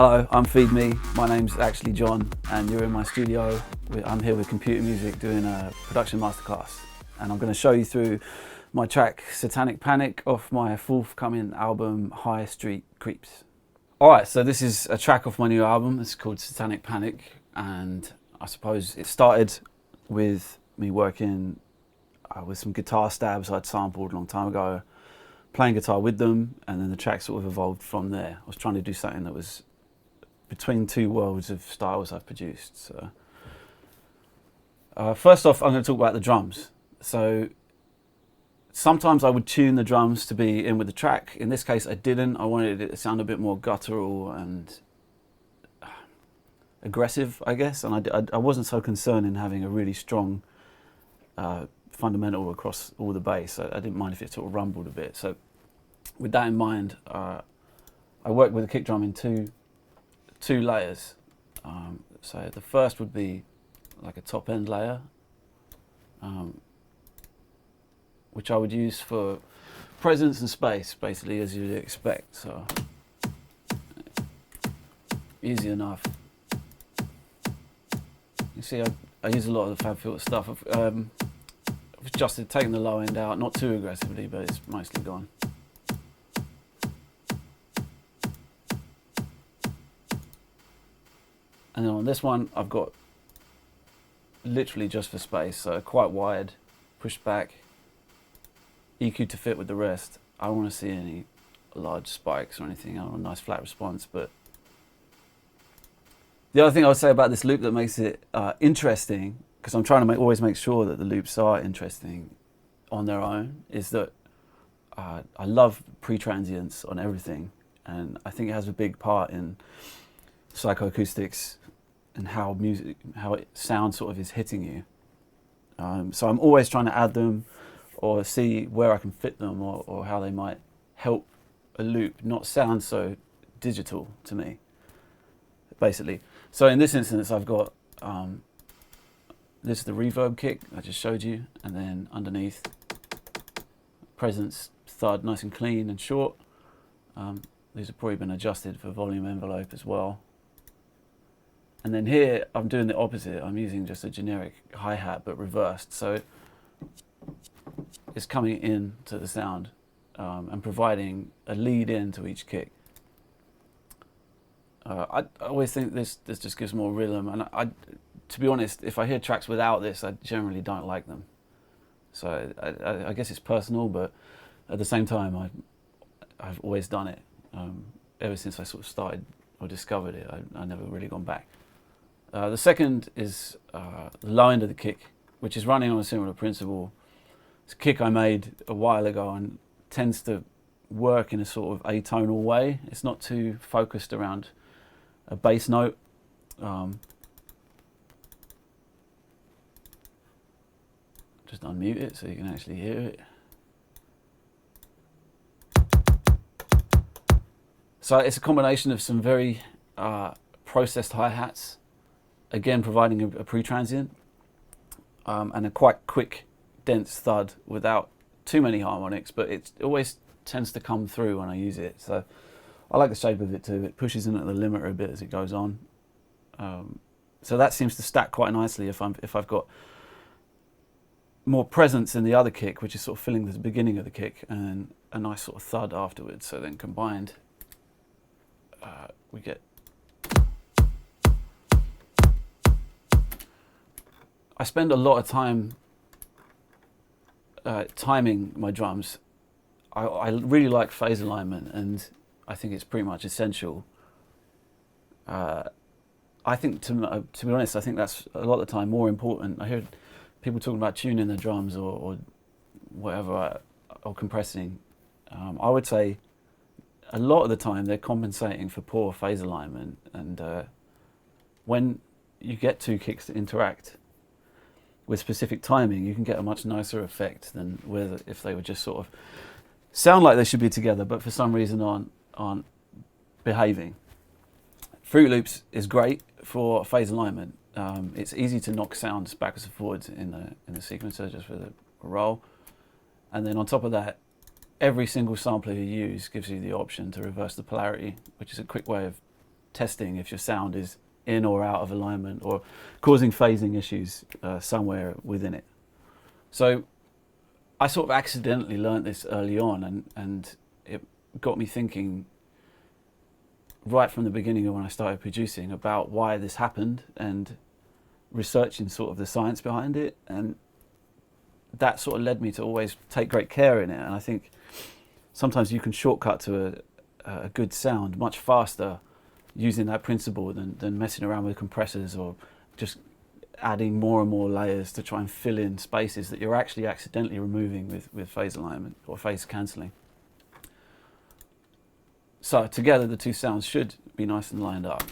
Hello, I'm Feed Me. My name's actually John, and you're in my studio. I'm here with Computer Music doing a production masterclass, and I'm going to show you through my track Satanic Panic off my forthcoming album High Street Creeps. Alright, so this is a track off my new album. It's called Satanic Panic, and I suppose it started with me working with some guitar stabs I'd sampled a long time ago, playing guitar with them, and then the track sort of evolved from there. I was trying to do something that was between two worlds of styles I've produced. So, first off, I'm going to talk about the drums. So sometimes I would tune the drums to be in with the track. In this case, I didn't. I wanted it to sound a bit more guttural and aggressive, I guess. And I wasn't so concerned in having a really strong fundamental across all the bass. I didn't mind if it sort of rumbled a bit. So with that in mind, I worked with a kick drum in two layers. So the first would be like a top end layer, which I would use for presence and space, basically, as you'd expect. So easy enough. You see, I use a lot of the Fab Filter stuff. I've just taken the low end out, not too aggressively, but it's mostly gone. And then on this one, I've got literally just for space, so quite wide, pushed back, EQ to fit with the rest. I don't want to see any large spikes or anything. I want a nice flat response. But the other thing I would say about this loop that makes it interesting, because I'm trying to always make sure that the loops are interesting on their own, is that I love pre-transients on everything, and I think it has a big part in psychoacoustics and how it sounds sort of is hitting you. So I'm always trying to add them or see where I can fit them or how they might help a loop not sound so digital to me, basically. So in this instance, I've got this is the reverb kick I just showed you, and then underneath, presence thud, nice and clean and short. These have probably been adjusted for volume envelope as well. And then here, I'm doing the opposite. I'm using just a generic hi-hat, but reversed. So it's coming in to the sound and providing a lead in to each kick. I always think this just gives more rhythm. And to be honest, if I hear tracks without this, I generally don't like them. So I guess it's personal, but at the same time, I've always done it. Ever since I sort of started or discovered it, I've never really gone back. The second is the low end of the kick, which is running on a similar principle. It's a kick I made a while ago and tends to work in a sort of atonal way. It's not too focused around a bass note. Just unmute it so you can actually hear it. So it's a combination of some very processed hi-hats, again providing a pre-transient, and a quite quick, dense thud without too many harmonics, but it always tends to come through when I use it. So I like the shape of it too. It pushes in at the limiter a bit as it goes on. So that seems to stack quite nicely if I've got more presence in the other kick, which is sort of filling the beginning of the kick, and a nice sort of thud afterwards. So then combined, we get. I spend a lot of time timing my drums. I really like phase alignment, and I think it's pretty much essential. I think, to be honest, I think that's a lot of the time more important. I hear people talking about tuning the drums or whatever, or compressing. I would say a lot of the time they're compensating for poor phase alignment, and when you get two kicks to interact with specific timing, you can get a much nicer effect than if they were just sort of sound like they should be together, but for some reason aren't behaving. Fruit Loops is great for phase alignment. It's easy to knock sounds backwards and forwards in the sequencer just with a roll, and then on top of that, every single sampler you use gives you the option to reverse the polarity, which is a quick way of testing if your sound is in or out of alignment or causing phasing issues somewhere within it. So I sort of accidentally learnt this early on, and it got me thinking right from the beginning of when I started producing about why this happened and researching sort of the science behind it, and that sort of led me to always take great care in it. And I think sometimes you can shortcut to a good sound much faster using that principle than messing around with compressors or just adding more and more layers to try and fill in spaces that you're actually accidentally removing with phase alignment or phase cancelling. So together the two sounds should be nice and lined up.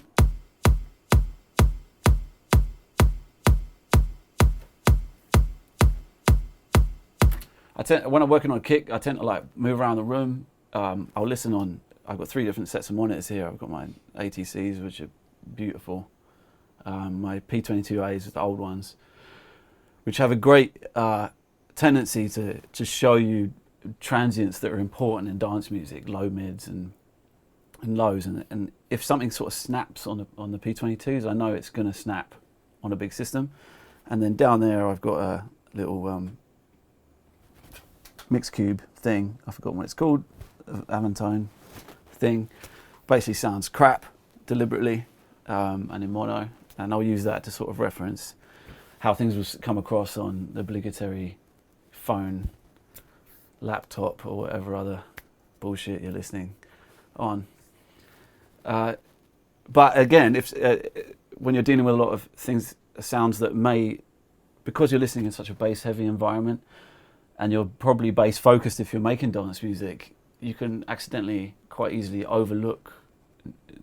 When I'm working on a kick, I tend to like move around the room. I'll listen on, I've got 3 different sets of monitors here. I've got my ATCs, which are beautiful. My P22As, the old ones, which have a great tendency to show you transients that are important in dance music, low mids and lows. And if something sort of snaps on the P22s, I know it's going to snap on a big system. And then down there, I've got a little mix cube thing. I forgot what it's called, Aventine thing. Basically sounds crap deliberately and in mono. And I'll use that to sort of reference how things will come across on the obligatory phone, laptop, or whatever other bullshit you're listening on. But again, if when you're dealing with a lot of things, sounds that may, because you're listening in such a bass-heavy environment, and you're probably bass-focused if you're making dance music, you can accidentally quite easily overlook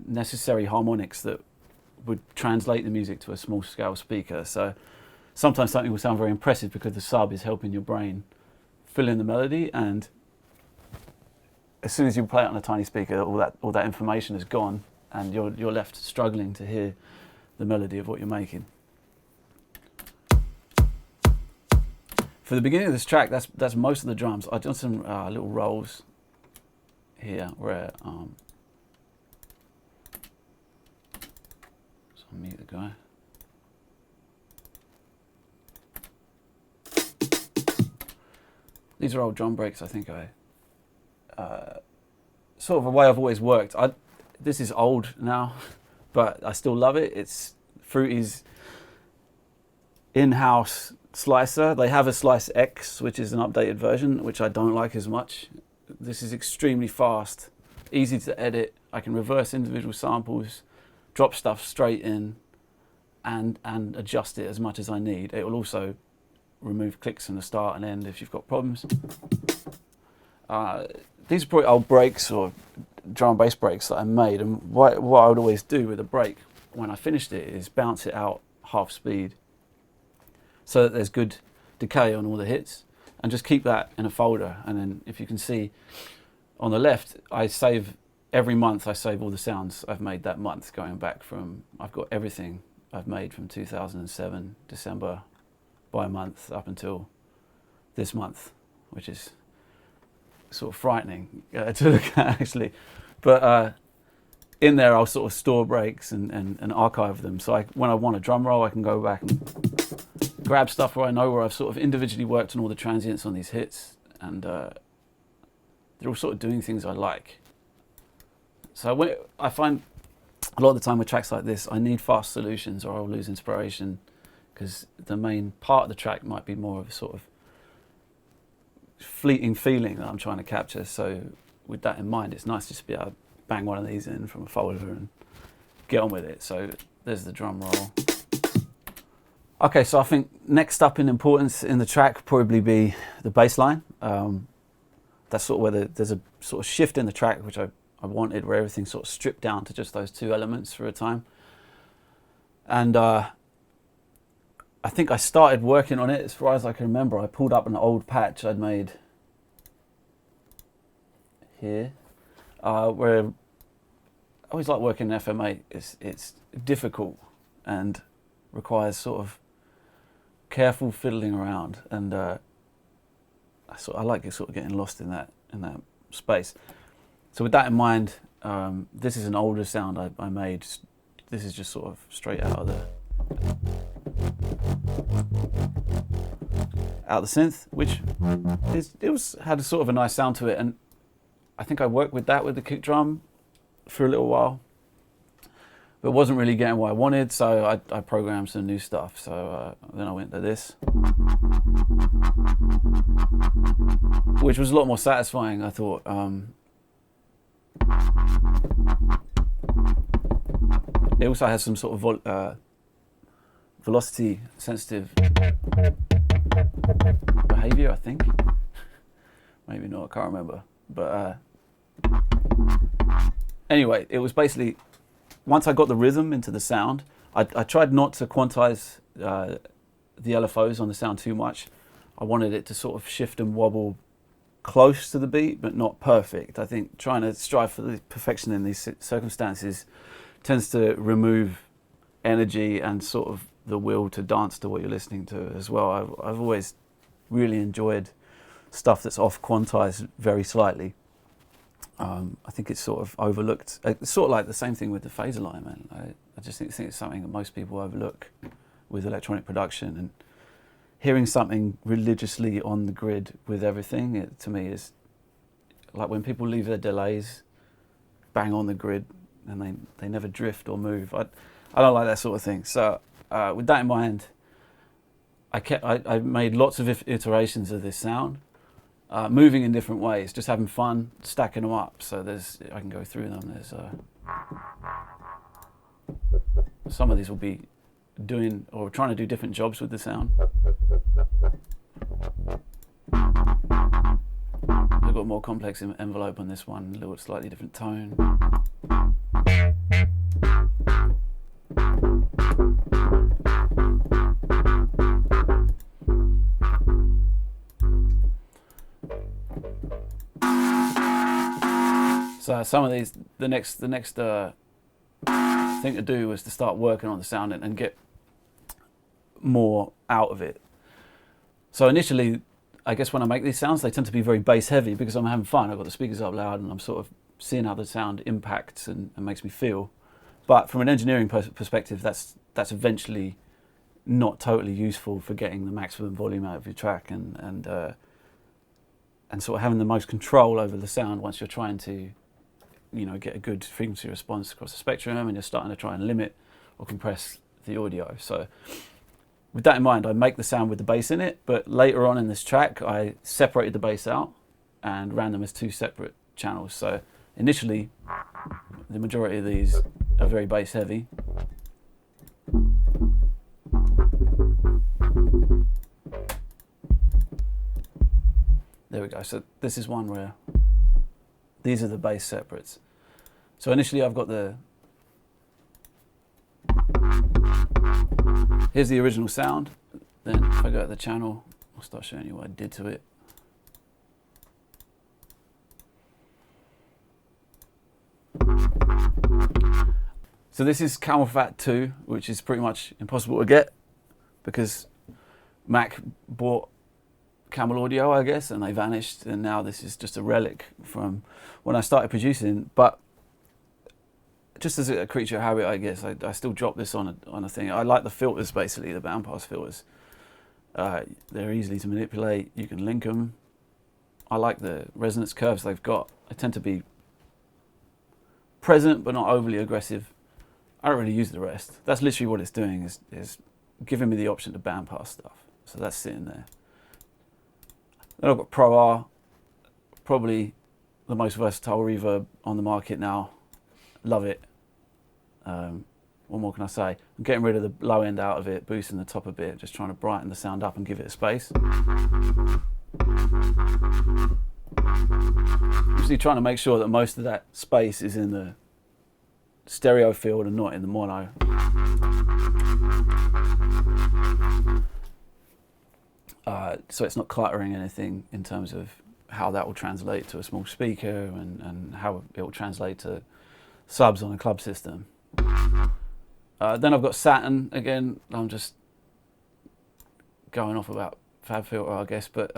necessary harmonics that would translate the music to a small-scale speaker. So sometimes something will sound very impressive because the sub is helping your brain fill in the melody, and as soon as you play it on a tiny speaker, all that information is gone, and you're left struggling to hear the melody of what you're making. For the beginning of this track, that's most of the drums. I've done some little rolls here where so I'll mute the guy. These are old drum breaks. I think sort of a way I've always worked. This is old now, but I still love it. It's Fruity's in-house slicer. They have a Slice X, which is an updated version, which I don't like as much. This is extremely fast, easy to edit. I can reverse individual samples, drop stuff straight in, and adjust it as much as I need. It will also remove clicks from the start and end if you've got problems. These are probably old breaks or drum and bass breaks that I made, and what I would always do with a break when I finished it is bounce it out half speed so that there's good decay on all the hits, and just keep that in a folder. And then if you can see on the left, I save every month. I save all the sounds I've made that month, going back from, I've got everything I've made from 2007 December by month up until this month, which is sort of frightening to look at actually. But in there I'll sort of store breaks and archive them, so when I want a drum roll I can go back and grab stuff where I know where I've sort of individually worked on all the transients on these hits, and they're all sort of doing things I like. So I find a lot of the time with tracks like this I need fast solutions or I'll lose inspiration, because the main part of the track might be more of a sort of fleeting feeling that I'm trying to capture. So with that in mind, it's nice just to be able to bang one of these in from a folder and get on with it. So there's the drum roll. Okay, so I think next up in importance in the track would probably be the bass line. That's sort of where there's a sort of shift in the track, which I wanted, where everything's sort of stripped down to just those 2 elements for a time. And I think I started working on it, as far as I can remember. I pulled up an old patch I'd made here, where I always like working in FMA. It's difficult and requires sort of careful fiddling around, and I like sort of getting lost in that space. So with that in mind, This is an older sound I made. This is just sort of straight out of the synth, which had a sort of a nice sound to it, and I think I worked with that with the kick drum for a little while, but wasn't really getting what I wanted, so I programmed some new stuff. So then I went to this, which was a lot more satisfying, I thought. It also has some sort of velocity sensitive behavior, I think. Maybe not, I can't remember. But anyway, it was basically, once I got the rhythm into the sound, I tried not to quantize the LFOs on the sound too much. I wanted it to sort of shift and wobble close to the beat, but not perfect. I think trying to strive for the perfection in these circumstances tends to remove energy and sort of the will to dance to what you're listening to as well. I've always really enjoyed stuff that's off quantized very slightly. I think it's sort of overlooked. It's sort of like the same thing with the phase alignment. I just think it's something that most people overlook with electronic production, and hearing something religiously on the grid with everything, it, to me, is like when people leave their delays bang on the grid and they never drift or move. I don't like that sort of thing. So with that in mind, I made lots of iterations of this sound, moving in different ways, just having fun, stacking them up. So I can go through them. There's some of these will be doing or trying to do different jobs with the sound. I've got a more complex envelope on this one, a little slightly different tone. So some of these, the next thing to do was to start working on the sound and get more out of it. So initially, I guess when I make these sounds, they tend to be very bass heavy because I'm having fun. I've got the speakers up loud and I'm sort of seeing how the sound impacts and makes me feel. But from an engineering perspective, that's eventually not totally useful for getting the maximum volume out of your track and sort of having the most control over the sound once you're trying to, get a good frequency response across the spectrum, and you're starting to try and limit or compress the audio. So with that in mind, I make the sound with the bass in it, but later on in this track, I separated the bass out and ran them as two separate channels. So initially, the majority of these are very bass heavy. There we go. So this is one where these are the bass separates. So initially I've got here's the original sound. Then if I go to the channel, I'll start showing you what I did to it. So this is Camel Fat 2, which is pretty much impossible to get because Mac bought Camel Audio, I guess, and they vanished, and now this is just a relic from when I started producing. But just as a creature of habit, I guess, I still drop this on a thing. I like the filters, basically, the bandpass filters. They're easy to manipulate. You can link them. I like the resonance curves they've got. They tend to be present, but not overly aggressive. I don't really use the rest. That's literally what it's doing, is giving me the option to bandpass stuff. So that's sitting there. Then I've got Pro R, probably the most versatile reverb on the market now. Love it. What more can I say? I'm getting rid of the low end out of it, boosting the top a bit, just trying to brighten the sound up and give it a space. Usually trying to make sure that most of that space is in the stereo field and not in the mono. So it's not cluttering anything in terms of how that will translate to a small speaker and how it will translate to subs on a club system. Then I've got Saturn again. I'm just going off about Fab Filter, I guess, but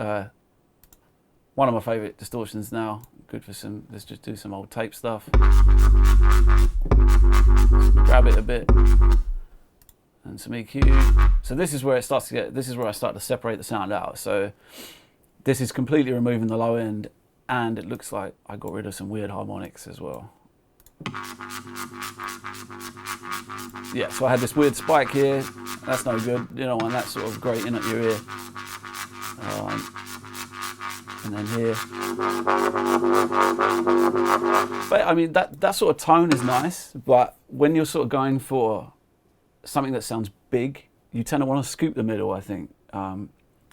one of my favourite distortions now. good for some, let's just do some old tape stuff. Grab it a bit. And some EQ. So this is where it starts to get, this is where I start to separate the sound out. So this is completely removing the low end, and it looks like I got rid of some weird harmonics as well. Yeah, so I had this weird spike here. That's no good. You don't want that sort of grating at your ear. And then here. But I mean, that sort of tone is nice, but when you're sort of going for something that sounds big, you tend to want to scoop the middle, I think, to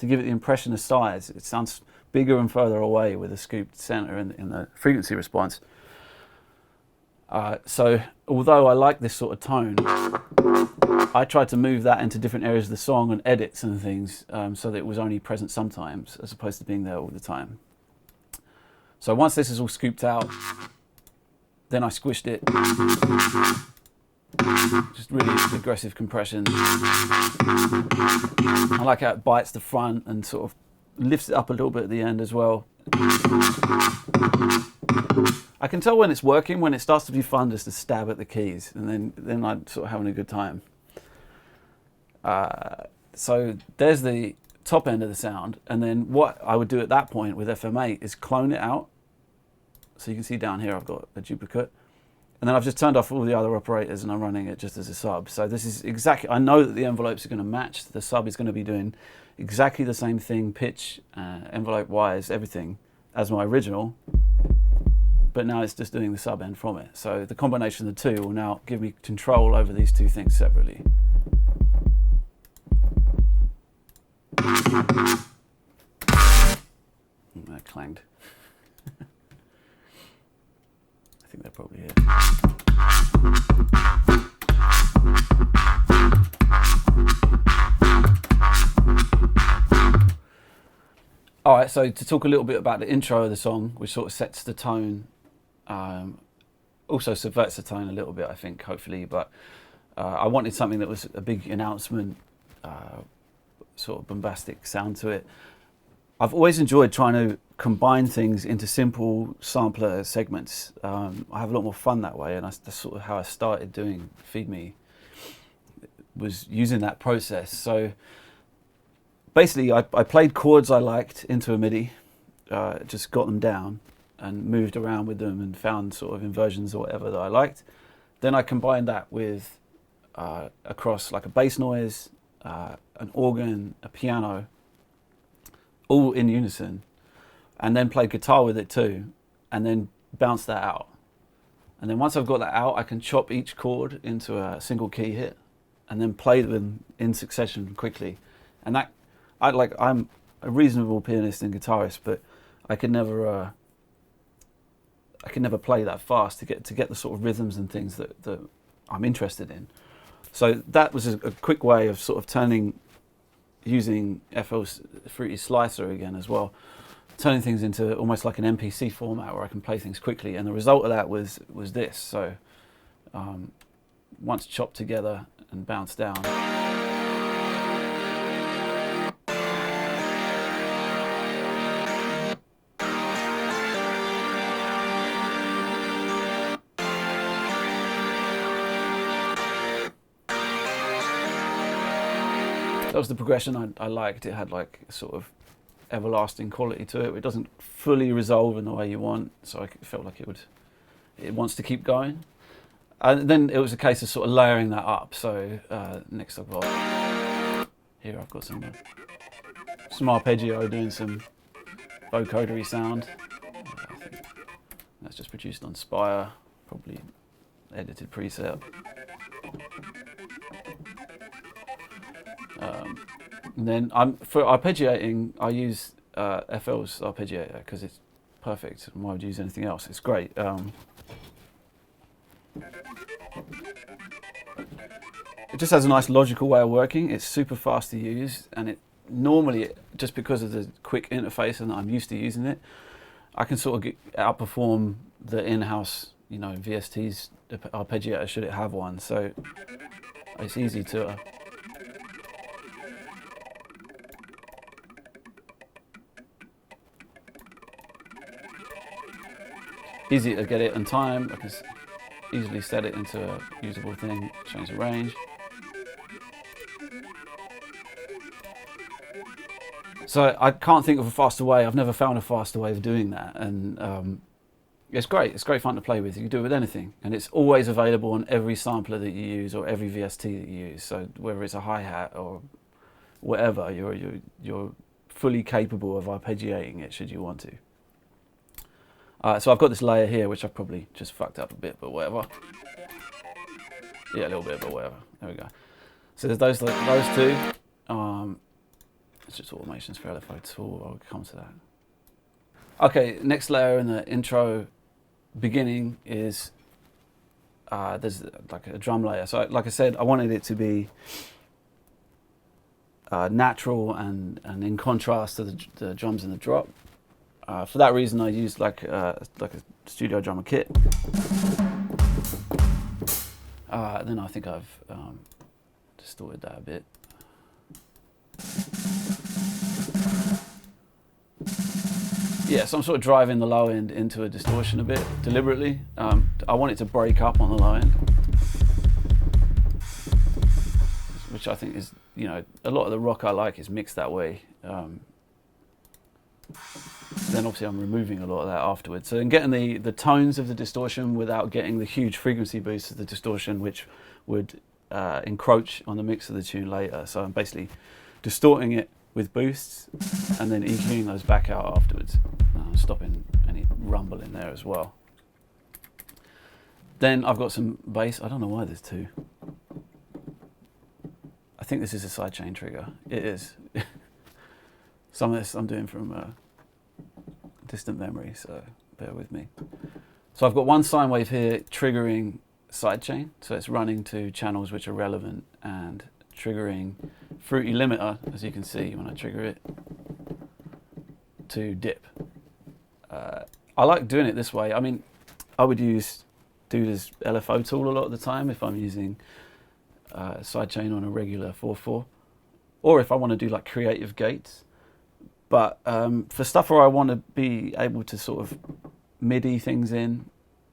give it the impression of size. It sounds bigger and further away with a scooped center in the frequency response. So although I like this sort of tone, I tried to move that into different areas of the song and edits and things, so that it was only present sometimes as opposed to being there all the time. So once this is all scooped out, then I squished it. Just really aggressive compression. I like how it bites the front and sort of lifts it up a little bit at the end as well. I can tell when it's working, when it starts to be fun just to stab at the keys, and then I'm sort of having a good time. So there's the top end of the sound, and then what I would do at that point with FM8 is clone it out. So you can see down here I've got a duplicate, and then I've just turned off all the other operators and I'm running it just as a sub. So this is exactly, I know that the envelopes are going to match. The sub is going to be doing exactly the same thing, pitch, envelope wise, everything as my original, but now it's just doing the sub end from it. So the combination of the two will now give me control over these two things separately. That clanged. I think they're probably here. All right, so to talk a little bit about the intro of the song, which sort of sets the tone, also subverts the tone a little bit, I think, hopefully, but I wanted something that was a big announcement, sort of bombastic sound to it. I've always enjoyed trying to combine things into simple sampler segments. I have a lot more fun that way, and that's sort of how I started doing Feed Me, was using that process. So basically, I played chords I liked into a MIDI, just got them down and moved around with them and found sort of inversions or whatever that I liked. Then I combined that with across like a bass noise, an organ, a piano, all in unison, and then played guitar with it too, and then bounced that out. And then once I've got that out, I can chop each chord into a single key hit and then play them in succession quickly. And that, I'm a reasonable pianist and guitarist, but I could never play that fast to get the sort of rhythms and things that I'm interested in. So that was a quick way of sort of using FL's Fruity Slicer again as well, turning things into almost like an MPC format where I can play things quickly. And the result of that was this. So once chopped together and bounced down. That was the progression I liked. It had like a sort of everlasting quality to it. It doesn't fully resolve in the way you want, so I felt like it wants to keep going. And then it was a case of sort of layering that up. So next I've got, here I've got some arpeggio doing some vocodery sound. I think that's just produced on Spire, probably edited preset. And then for arpeggiating, I use FL's arpeggiator because it's perfect. And why would you use anything else? It's great. It just has a nice logical way of working. It's super fast to use, and it normally, just because of the quick interface and I'm used to using it, I can sort of outperform the in-house, VST's arpeggiator should it have one. So it's easy to. easy to get it on time. I can easily set it into a usable thing, change the range. So I can't think of a faster way. I've never found a faster way of doing that, and it's great. It's great fun to play with. You can do it with anything, and it's always available on every sampler that you use or every VST that you use. So whether it's a hi-hat or whatever, you're fully capable of arpeggiating it should you want to. So I've got this layer here, which I've probably just fucked up a bit, but whatever. Yeah, a little bit, but whatever. There we go. So there's those two. It's just automations for LFO tool. I'll come to that. Okay, next layer in the intro beginning is there's like a drum layer. So like I said, I wanted it to be natural and in contrast to the drums in the drop. For that reason, I used like a studio drummer kit. Then I think I've distorted that a bit. Yeah, so I'm sort of driving the low end into a distortion a bit deliberately. I want it to break up on the low end, which I think is, you know, a lot of the rock I like is mixed that way. Then obviously I'm removing a lot of that afterwards. So I'm getting the tones of the distortion without getting the huge frequency boost of the distortion, which would encroach on the mix of the tune later. So I'm basically distorting it with boosts and then EQing those back out afterwards. Stopping any rumble in there as well. Then I've got some bass. I don't know why there's two. I think this is a sidechain trigger. It is. Some of this I'm doing from distant memory, so bear with me. So I've got one sine wave here triggering sidechain, so it's running to channels which are relevant and triggering fruity limiter, as you can see when I trigger it, to dip. I like doing it this way. I mean, I would do this LFO tool a lot of the time if I'm using sidechain on a regular 4/4, or if I want to do like creative gates. But for stuff where I want to be able to sort of MIDI things in,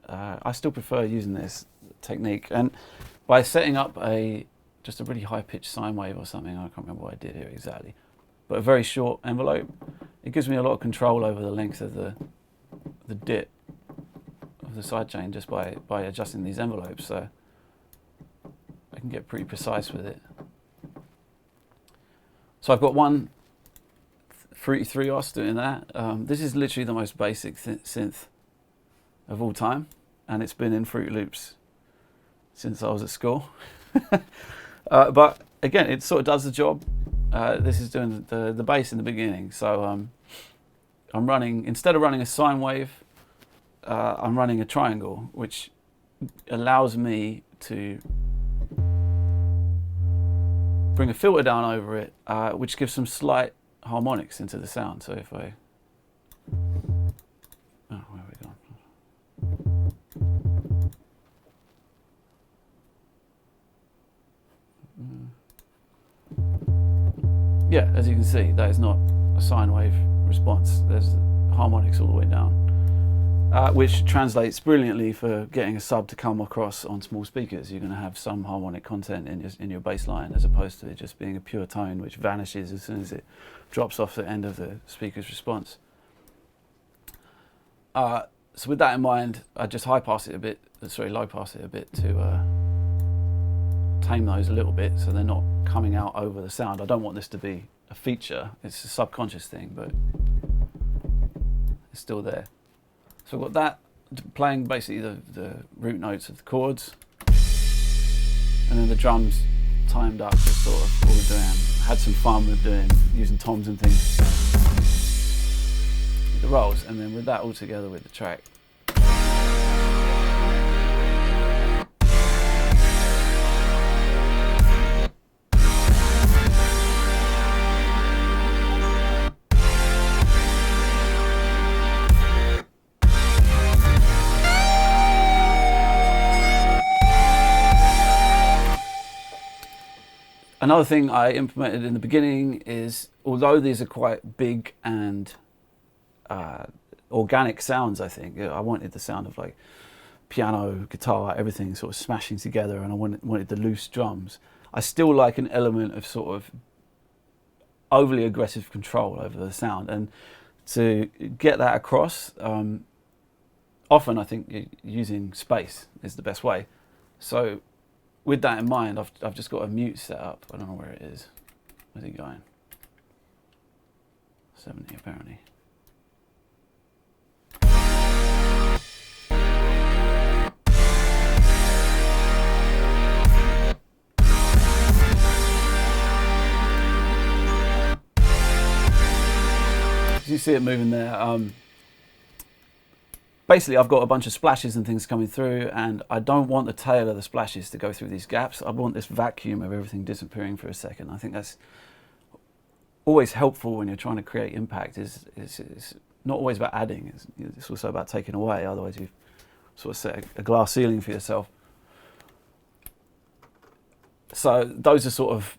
I still prefer using this technique. And by setting up just a really high-pitched sine wave or something, I can't remember what I did here exactly, but a very short envelope, it gives me a lot of control over the length of the dip of the sidechain just by adjusting these envelopes, so I can get pretty precise with it. So I've got one Fruity 3 os doing that. This is literally the most basic synth of all time, and it's been in Fruit Loops since I was at school. But again, it sort of does the job. This is doing the bass in the beginning, so I'm running, instead of running a sine wave, I'm running a triangle, which allows me to bring a filter down over it, which gives some slight harmonics into the sound. So if I, where have we gone? Yeah, as you can see, that is not a sine wave response. There's harmonics all the way down, which translates brilliantly for getting a sub to come across on small speakers. You're going to have some harmonic content in your bass line, as opposed to it just being a pure tone which vanishes as soon as it drops off the end of the speaker's response. So with that in mind, I just low pass it a bit to tame those a little bit so they're not coming out over the sound. I don't want this to be a feature, it's a subconscious thing, but it's still there. So I've got that playing basically the root notes of the chords, and then the drums timed up to sort of what we're doing. Had some fun with using toms and things with the rolls, and then with that all together with the track. Another thing I implemented in the beginning is, although these are quite big and organic sounds, I think. I wanted the sound of like piano, guitar, everything sort of smashing together, and I wanted the loose drums. I still like an element of sort of overly aggressive control over the sound, and to get that across, often I think using space is the best way. So with that in mind, I've just got a mute set up. I don't know where it is. Where's it going? 70 apparently. You see it moving there. Basically, I've got a bunch of splashes and things coming through, and I don't want the tail of the splashes to go through these gaps. I want this vacuum of everything disappearing for a second. I think that's always helpful when you're trying to create impact. It's not always about adding, it's also about taking away, otherwise you've sort of set a glass ceiling for yourself. So those are sort of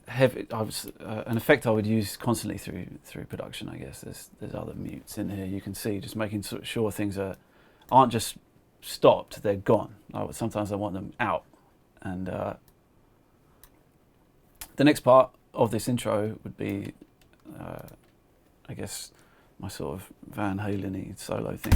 heavy, an effect I would use constantly through production, I guess. There's other mutes in here you can see, just making sure things aren't just stopped, they're gone. Sometimes I want them out. And the next part of this intro would be, I guess, my sort of Van Halen-y solo thing.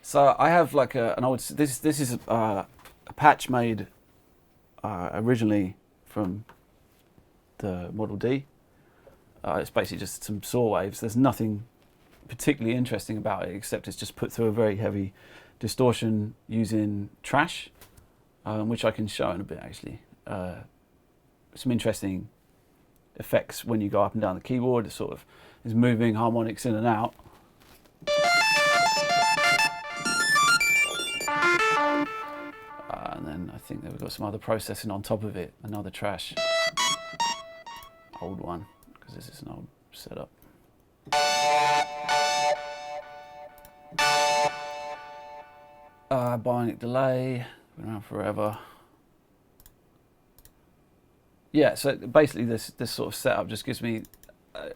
So I have like an old. This is a patch made originally from the Model D. It's basically just some saw waves. There's nothing particularly interesting about it, except it's just put through a very heavy distortion using trash, which I can show in a bit actually. Some interesting effects when you go up and down the keyboard. It sort of is moving harmonics in and out. And then I think that we've got some other processing on top of it, another trash, old one, because this is an old setup. Bionic delay, been around forever. Yeah, so basically this sort of setup just gives me a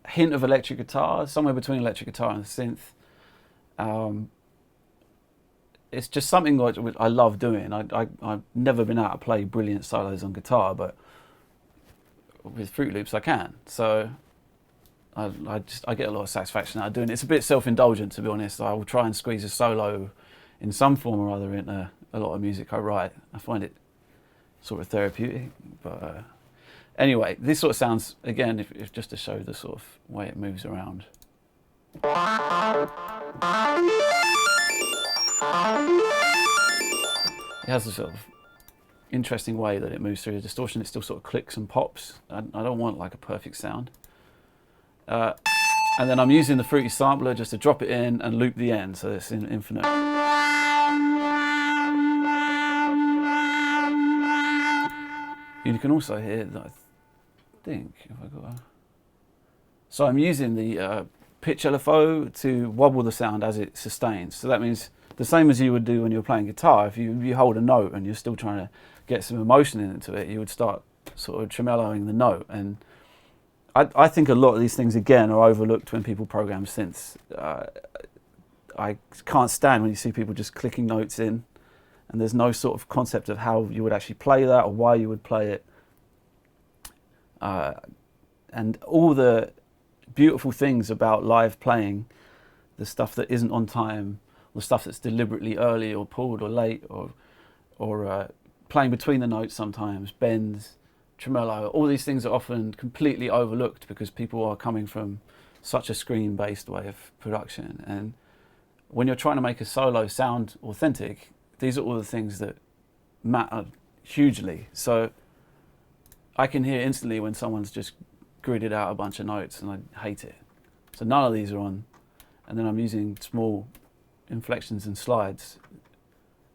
hint of electric guitar, somewhere between electric guitar and synth. It's just something like I love doing. I've never been able to play brilliant solos on guitar, but with Fruit Loops I can. So I get a lot of satisfaction out of doing it. It's a bit self-indulgent, to be honest. I will try and squeeze a solo in some form or other into a lot of music I write. I find it sort of therapeutic. But anyway, this sort of sounds, again, if just to show the sort of way it moves around. It has a sort of interesting way that it moves through the distortion. It still sort of clicks and pops. I don't want like a perfect sound. And then I'm using the Fruity sampler just to drop it in and loop the end, so it's infinite. You can also hear that, I think, if I got a... So I'm using the pitch LFO to wobble the sound as it sustains. So that means the same as you would do when you're playing guitar. If you hold a note and you're still trying to get some emotion into it, you would start sort of tremelloing the note. And I think a lot of these things, again, are overlooked when people program synths. I can't stand when you see people just clicking notes in, and there's no sort of concept of how you would actually play that or why you would play it. And all the beautiful things about live playing, the stuff that isn't on time, the stuff that's deliberately early or pulled or late, or playing between the notes sometimes, bends, tremolo, all these things are often completely overlooked because people are coming from such a screen-based way of production. And when you're trying to make a solo sound authentic, these are all the things that matter hugely. So I can hear instantly when someone's just gridded out a bunch of notes, and I hate it. So none of these are on. And then I'm using small inflections and slides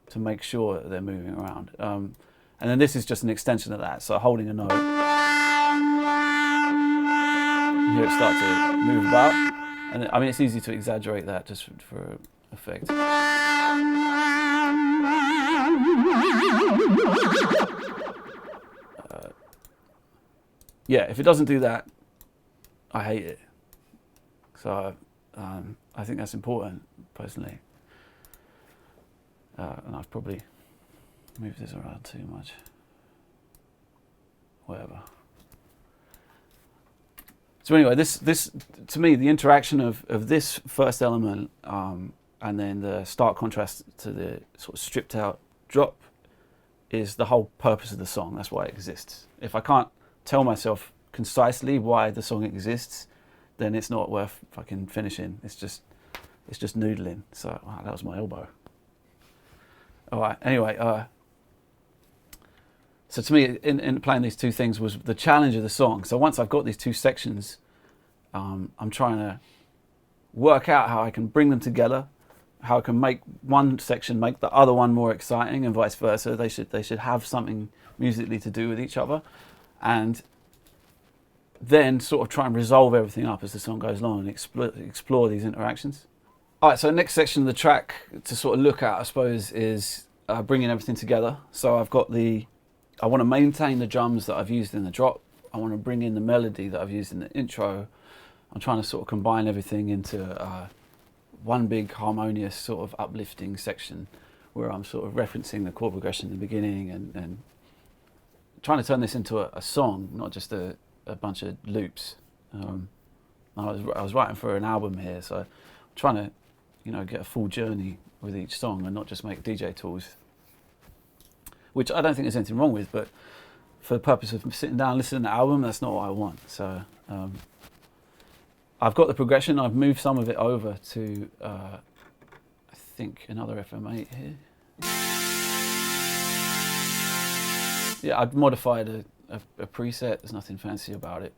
to make sure that they're moving around. And then this is just an extension of that. So holding a note, you hear it start to move about. And I mean, it's easy to exaggerate that just for effect. Yeah, if it doesn't do that, I hate it. So I think that's important, personally. And I've probably moved this around too much. Whatever. So anyway, this to me, the interaction of this first element and then the stark contrast to the sort of stripped out drop is the whole purpose of the song. That's why it exists. If I can't tell myself concisely why the song exists, then it's not worth fucking finishing. It's just noodling. So wow, that was my elbow. All right. Anyway, so to me, in playing these two things was the challenge of the song. So once I've got these two sections, I'm trying to work out how I can bring them together, how I can make one section make the other one more exciting, and vice versa. They should have something musically to do with each other, and then sort of try and resolve everything up as the song goes along and explore these interactions. All right, so the next section of the track to sort of look at, I suppose, is bringing everything together. So I want to maintain the drums that I've used in the drop. I want to bring in the melody that I've used in the intro. I'm trying to sort of combine everything into one big harmonious sort of uplifting section where I'm sort of referencing the chord progression in the beginning and trying to turn this into a song, not just a bunch of loops. I was writing for an album here, so I'm trying to, get a full journey with each song and not just make DJ tools, which I don't think there's anything wrong with, but for the purpose of sitting down listening to the album, that's not what I want. So I've got the progression. I've moved some of it over to, I think, another FM8 here. Yeah, I've modified a preset. There's nothing fancy about it.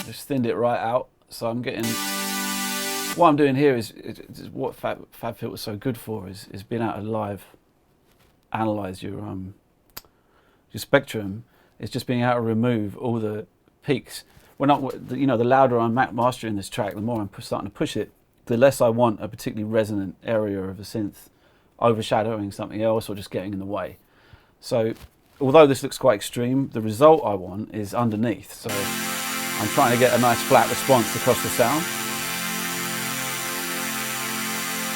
Just thinned it right out. So I'm getting... What I'm doing here is what FabFilter was so good for is being able to live analyze your spectrum. It's just being able to remove all the peaks. The louder I'm mastering this track, the more I'm starting to push it, the less I want a particularly resonant area of a synth overshadowing something else or just getting in the way. So although this looks quite extreme, the result I want is underneath. So I'm trying to get a nice flat response across the sound.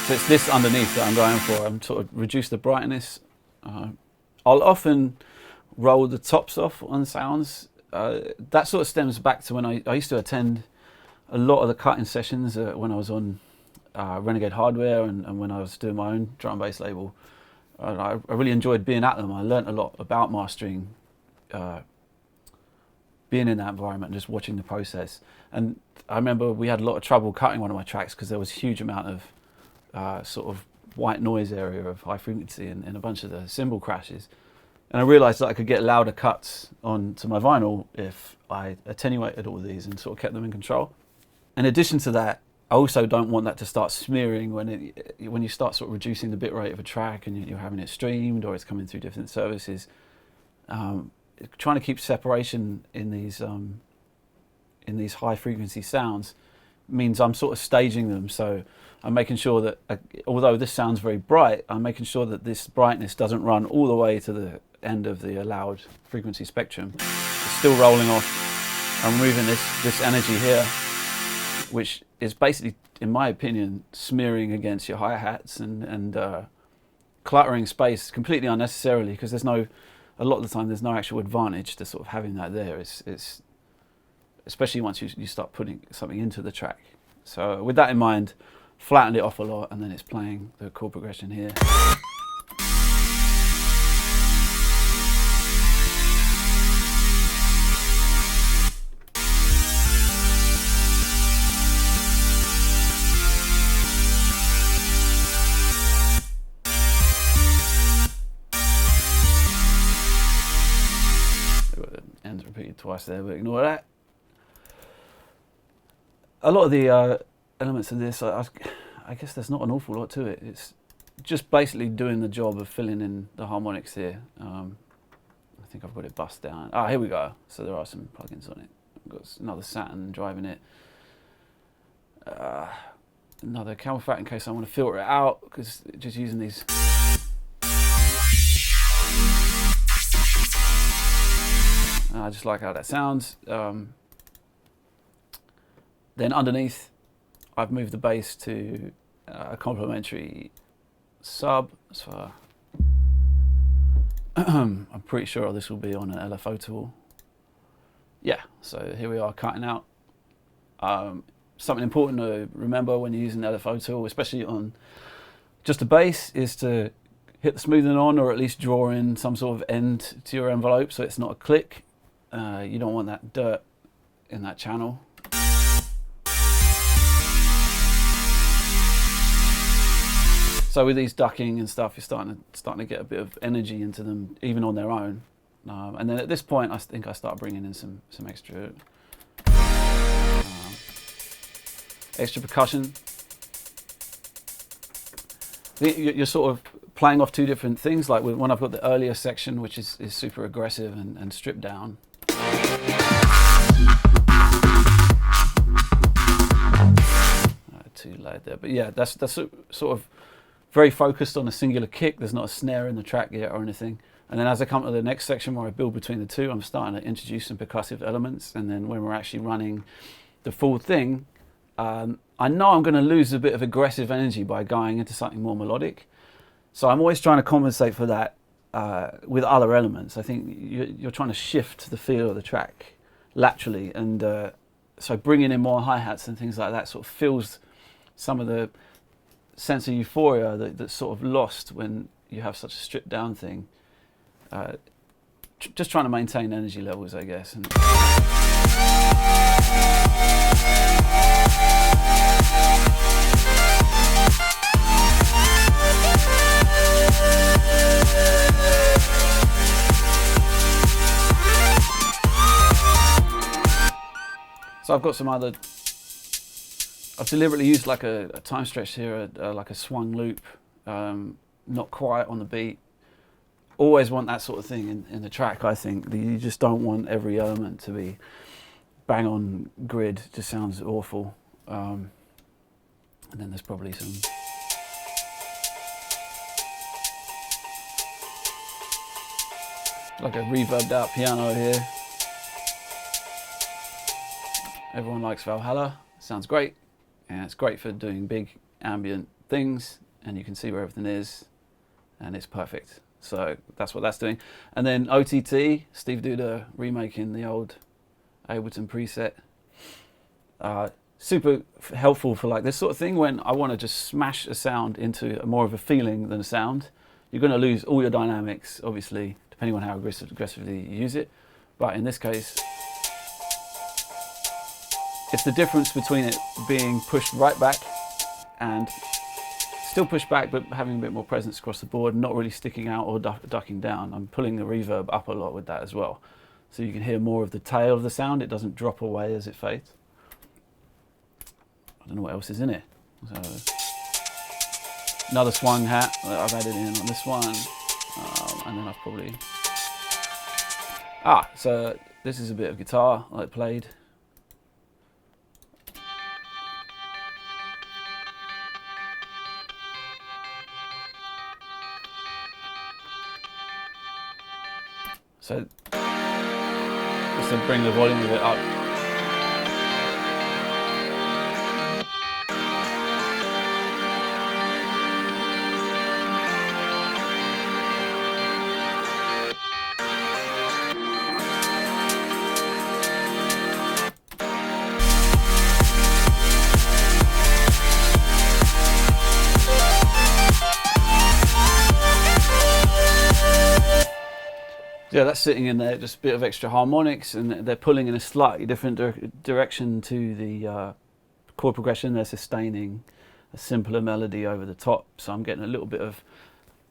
So it's this underneath that I'm going for. I'm sort of reduce the brightness. I'll often roll the tops off on sounds. That sort of stems back to when I used to attend a lot of the cutting sessions when I was on Renegade Hardware and when I was doing my own drum and bass label. I really enjoyed being at them. I learnt a lot about mastering, being in that environment and just watching the process. And I remember we had a lot of trouble cutting one of my tracks because there was a huge amount of sort of white noise area of high frequency and a bunch of the cymbal crashes. And I realised that I could get louder cuts onto my vinyl if I attenuated all these and sort of kept them in control. In addition to that, I also don't want that to start smearing when you start sort of reducing the bit rate of a track and you're having it streamed or it's coming through different services. Trying to keep separation in these high frequency sounds means I'm sort of staging them. So I'm making sure that, although this sounds very bright, I'm making sure that this brightness doesn't run all the way to the end of the allowed frequency spectrum. It's still rolling off. I'm removing this energy here, which is basically, in my opinion, smearing against your hi-hats and cluttering space completely unnecessarily, because a lot of the time there's no actual advantage to sort of having that there. It's especially once you start putting something into the track. So with that in mind, flattened it off a lot, and then it's playing the chord progression here. Ends repeated twice there, but ignore that. A lot of the elements of this, I guess there's not an awful lot to it. It's just basically doing the job of filling in the harmonics here. I think I've got it bust down. Ah, here we go. So there are some plugins on it. I've got another Saturn driving it. Another camel fat in case I want to filter it out, because just using these. I just like how that sounds. Then underneath, I've moved the bass to a complementary sub. So I'm pretty sure this will be on an LFO tool. Yeah, so here we are cutting out. Something important to remember when you're using the LFO tool, especially on just a bass, is to hit the smoothing on, or at least draw in some sort of end to your envelope so it's not a click. You don't want that dirt in that channel. So with these ducking and stuff, you're starting to get a bit of energy into them, even on their own. And then at this point, I think I start bringing in some extra percussion. You're sort of playing off two different things. Like when I've got the earlier section, which is super aggressive and stripped down. Too loud there, but yeah, that's sort of very focused on a singular kick. There's not a snare in the track yet or anything. And then as I come to the next section where I build between the two, I'm starting to introduce some percussive elements. And then when we're actually running the full thing, I know I'm going to lose a bit of aggressive energy by going into something more melodic. So I'm always trying to compensate for that with other elements. I think you're trying to shift the feel of the track laterally. And so bringing in more hi-hats and things like that sort of fills some of the sense of euphoria that's sort of lost when you have such a stripped down thing. Just trying to maintain energy levels, I guess. So I've got some other. I've deliberately used like a time stretch here, like a swung loop, not quite on the beat. Always want that sort of thing in the track, I think. You just don't want every element to be bang on grid, it just sounds awful. And then there's probably some... like a reverbed out piano here. Everyone likes Valhalla, sounds great. And it's great for doing big ambient things, and you can see where everything is, and it's perfect. So that's what that's doing. And then OTT, Steve Duda remaking the old Ableton preset. Super helpful for like this sort of thing when I want to just smash a sound into more of a feeling than a sound. You're going to lose all your dynamics, obviously, depending on how aggressively you use it. But in this case, it's the difference between it being pushed right back and still pushed back, but having a bit more presence across the board, not really sticking out or ducking down. I'm pulling the reverb up a lot with that as well. So you can hear more of the tail of the sound. It doesn't drop away as it fades. I don't know what else is in it. So, another swung hat that I've added in on this one. And then I've probably... so this is a bit of guitar I played. So just to bring the volume of it up. Yeah, that's sitting in there, just a bit of extra harmonics, and they're pulling in a slightly different direction to the chord progression. They're sustaining a simpler melody over the top, so I'm getting a little bit of,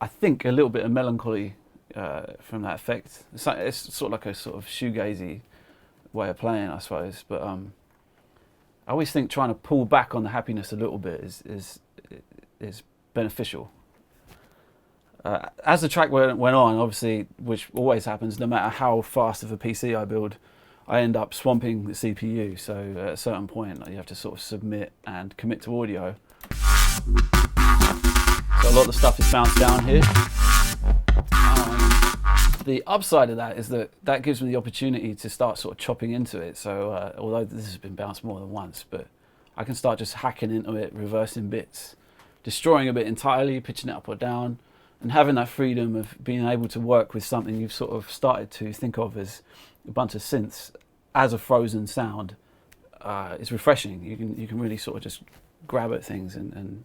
I think, a little bit of melancholy from that effect. It's sort of like a sort of shoegazy way of playing, I suppose. But I always think trying to pull back on the happiness a little bit is beneficial. As the track went on, obviously, which always happens, no matter how fast of a PC I build, I end up swamping the CPU. So at a certain point, you have to sort of submit and commit to audio. So a lot of the stuff is bounced down here. The upside of that is that gives me the opportunity to start sort of chopping into it. So although this has been bounced more than once, but I can start just hacking into it, reversing bits, destroying a bit entirely, pitching it up or down, and having that freedom of being able to work with something you've sort of started to think of as a bunch of synths as a frozen sound is refreshing. You can really sort of just grab at things and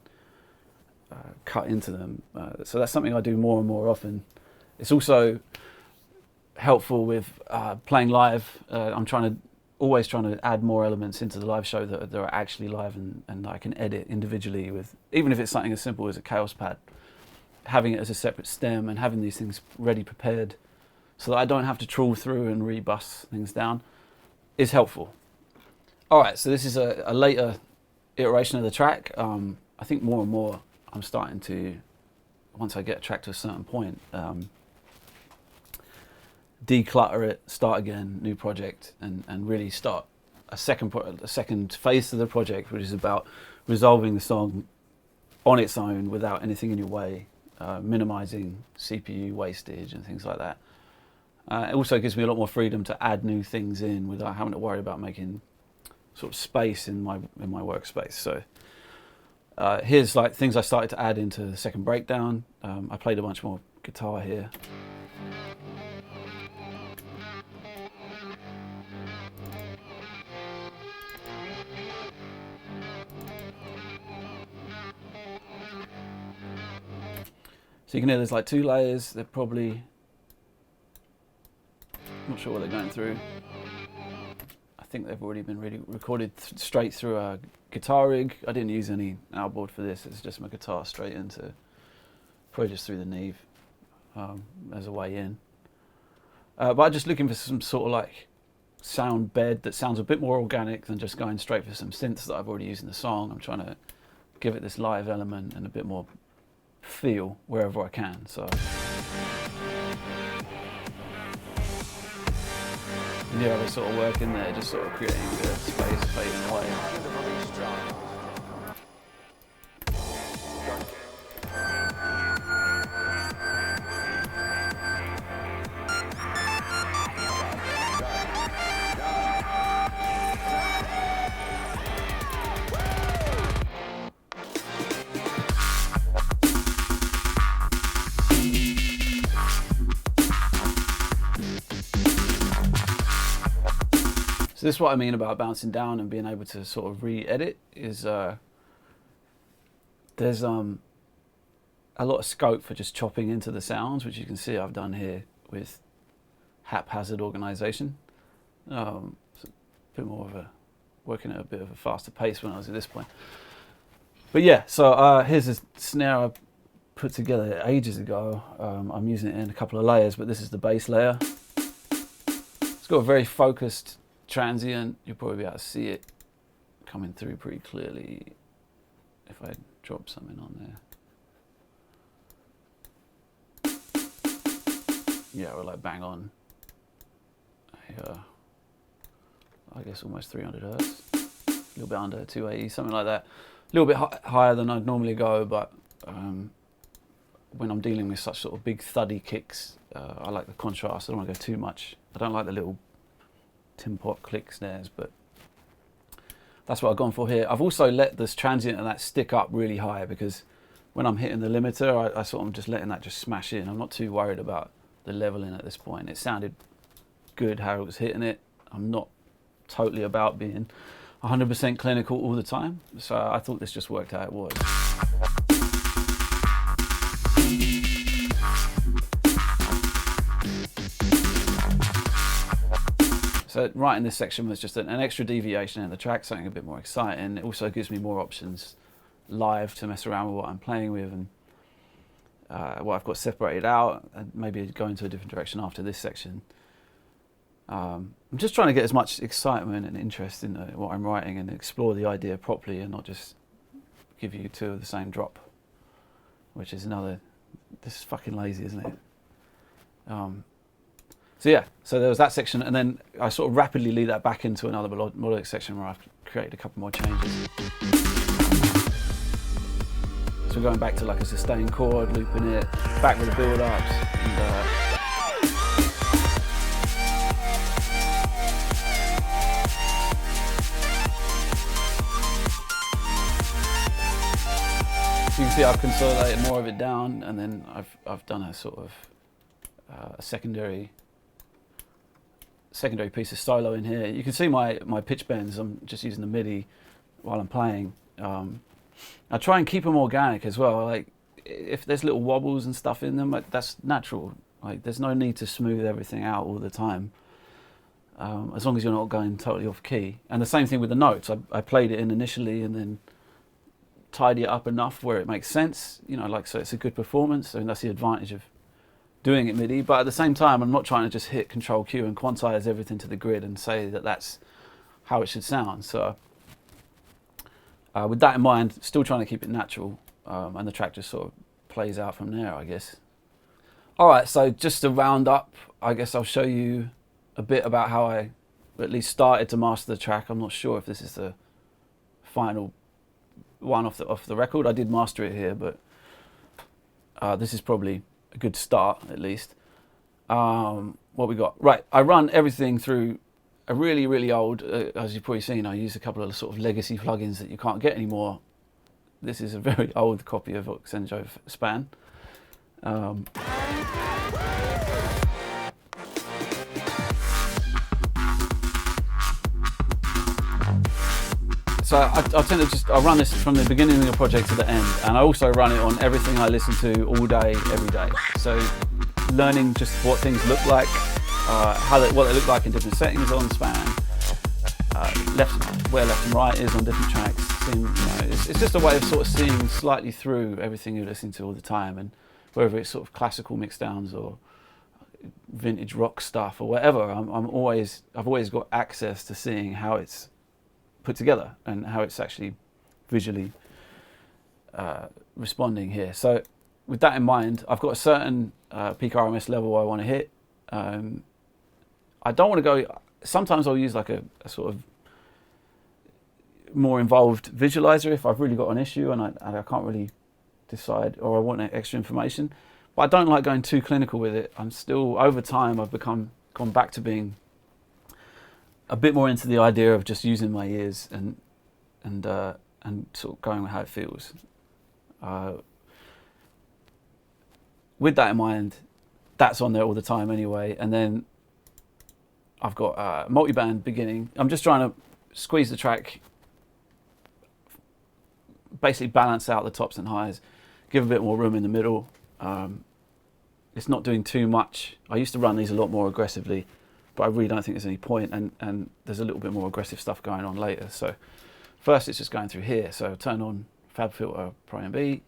cut into them. So that's something I do more and more often. It's also helpful with playing live. I'm always trying to add more elements into the live show that are actually live and I can edit individually with, even if it's something as simple as a chaos pad, having it as a separate stem and having these things ready prepared so that I don't have to trawl through and rebus things down is helpful. All right, so this is a later iteration of the track. I think more and more I'm starting to, once I get a track to a certain point, declutter it, start again, new project, and really start a second phase of the project, which is about resolving the song on its own without anything in your way, minimizing CPU wastage and things like that. It also gives me a lot more freedom to add new things in without having to worry about making sort of space in my workspace. So here's like things I started to add into the second breakdown. I played a bunch more guitar here. So you can hear there's like 2 layers. They're probably, not sure what they're going through. I think they've already been really recorded straight through a guitar rig. I didn't use any outboard for this. It's just my guitar straight into, probably just through the Neve as a way in. But I'm just looking for some sort of like sound bed that sounds a bit more organic than just going straight for some synths that I've already used in the song. I'm trying to give it this live element and a bit more feel wherever I can. So you hear how they sort of work in there, just sort of creating a bit of space, fading away. So this is what I mean about bouncing down and being able to sort of re-edit is there's a lot of scope for just chopping into the sounds, which you can see I've done here with haphazard organization. It's a bit more of working at a bit of a faster pace when I was at this point. But yeah, so here's a snare I put together ages ago. I'm using it in a couple of layers, but this is the bass layer. It's got a very focused transient. You'll probably be able to see it coming through pretty clearly if I drop something on there. Yeah, we're like bang on. I guess almost 300 hertz, a little bit under 280, something like that. A little bit higher than I'd normally go, but when I'm dealing with such sort of big thuddy kicks, I like the contrast. I don't want to go too much. I don't like the little tin pot click snares, but that's what I've gone for here. I've also let this transient and that stick up really high because when I'm hitting the limiter, I sort of just letting that just smash in. I'm not too worried about the leveling at this point. It sounded good how it was hitting it. I'm not totally about being 100% clinical all the time, so I thought this just worked how it was. So right in this section was just an extra deviation in the track, something a bit more exciting. It also gives me more options live to mess around with what I'm playing with and what I've got separated out, and maybe go into a different direction after this section. I'm just trying to get as much excitement and interest in what I'm writing and explore the idea properly and not just give you 2 of the same drop, which is another This is fucking lazy, isn't it? So yeah, so there was that section, and then I sort of rapidly lead that back into another melodic section where I've created a couple more changes. So we're going back to like a sustained chord, looping it, back with the build-ups, and you can see I've consolidated more of it down, and then I've done a sort of a secondary piece of solo in here. You can see my pitch bends. I'm just using the MIDI while I'm playing. I try and keep them organic as well. Like if there's little wobbles and stuff in them, like, that's natural. Like there's no need to smooth everything out all the time, as long as you're not going totally off key. And the same thing with the notes. I played it in initially and then tidy it up enough where it makes sense, you know, like, so it's a good performance. I mean, that's the advantage of doing it MIDI, but at the same time, I'm not trying to just hit Control Q and quantize everything to the grid and say that that's how it should sound. So with that in mind, still trying to keep it natural, and the track just sort of plays out from there, I guess. All right, so just to round up, I guess I'll show you a bit about how I at least started to master the track. I'm not sure if this is the final one off the record. I did master it here, but this is probably a good start at least. What we got? Right, I run everything through a really old, as you've probably seen, I use a couple of sort of legacy plugins that you can't get anymore. This is a very old copy of Oxenjo Span. So I tend to I'll run this from the beginning of the project to the end, and I also run it on everything I listen to all day, every day. So learning just what things look like, what they look like in different settings on Span, where left and right is on different tracks. Seeing, you know, it's just a way of sort of seeing slightly through everything you're listening to all the time, and whether it's sort of classical mixdowns or vintage rock stuff or whatever, I've always got access to seeing how it's put together and how it's actually visually responding here. So with that in mind, I've got a certain peak RMS level I want to hit. I don't want to go, sometimes I'll use like a sort of more involved visualizer if I've really got an issue and I can't really decide, or I want extra information. But I don't like going too clinical with it. I'm still, over time, I've gone back to being a bit more into the idea of just using my ears and sort of going with how it feels. With that in mind, that's on there all the time anyway. And then I've got multiband beginning. I'm just trying to squeeze the track, basically balance out the tops and highs, give a bit more room in the middle. It's not doing too much. I used to run these a lot more aggressively, but I really don't think there's any point, and there's a little bit more aggressive stuff going on later. So first it's just going through here. So turn on Fab Filter Pro and B.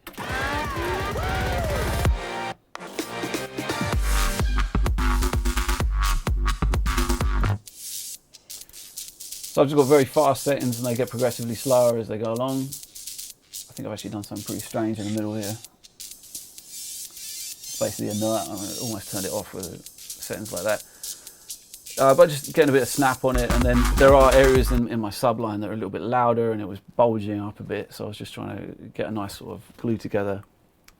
So I've just got very fast settings and they get progressively slower as they go along. I think I've actually done something pretty strange in the middle here. It's basically inert. I'm almost turned it off with settings like that. But just getting a bit of snap on it, and then there are areas in my subline that are a little bit louder and it was bulging up a bit, so I was just trying to get a nice sort of glue together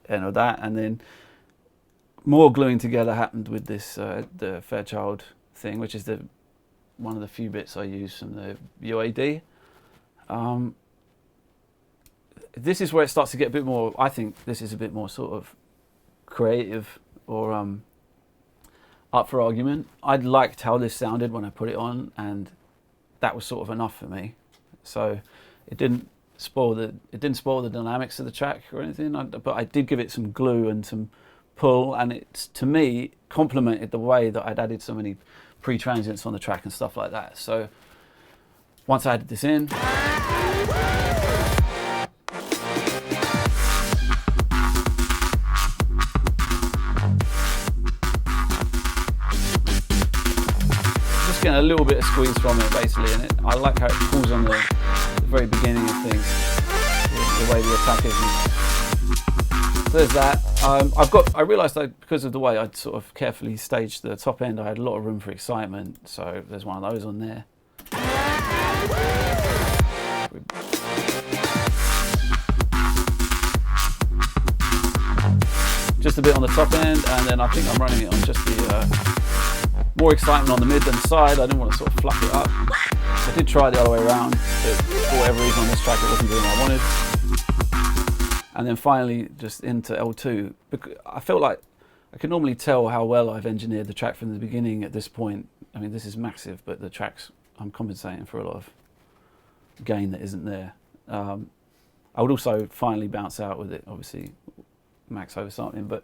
end of that, and then more gluing together happened with this the Fairchild thing, which is one of the few bits I use from the UAD. This is where it starts to get a bit more, I think this is a bit more sort of creative or up for argument. I liked how this sounded when I put it on, and that was sort of enough for me. So it didn't spoil the dynamics of the track or anything, but I did give it some glue and some pull, and it, to me, complemented the way that I'd added so many pre-transients on the track and stuff like that. So once I added this in, getting a little bit of squeeze from it basically, and I like how it pulls on the very beginning of things, the way the attack is. So there's that. I realised that because of the way I'd sort of carefully staged the top end, I had a lot of room for excitement. So there's one of those on there. Just a bit on the top end, and then I think I'm running it on just the more excitement on the mid than the side. I didn't want to sort of fluff it up. I did try the other way around, but for whatever reason on this track it wasn't doing what I wanted. And then finally just into L2. I felt like I can normally tell how well I've engineered the track from the beginning at this point. I mean, this is massive, but the tracks, I'm compensating for a lot of gain that isn't there. I would also finally bounce out with it, obviously, max oversampling, but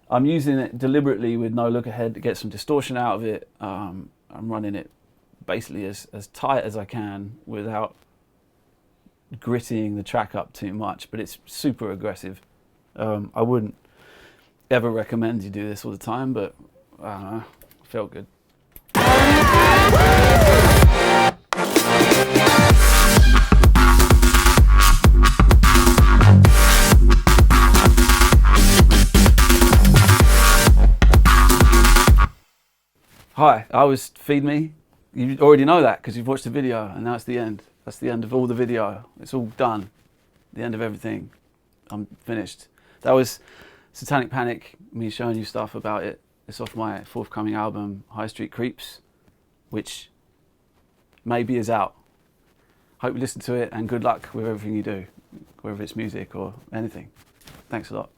I'm using it deliberately with no look ahead to get some distortion out of it. I'm running it basically as tight as I can without grittying the track up too much, but it's super aggressive. I wouldn't ever recommend you do this all the time, but felt good. Hi, I was Feed Me. You already know that because you've watched the video, and now it's the end. That's the end of all the video. It's all done. The end of everything. I'm finished. That was Satanic Panic, me showing you stuff about it. It's off my forthcoming album, High Street Creeps, which maybe is out. Hope you listen to it, and good luck with everything you do, whether it's music or anything. Thanks a lot.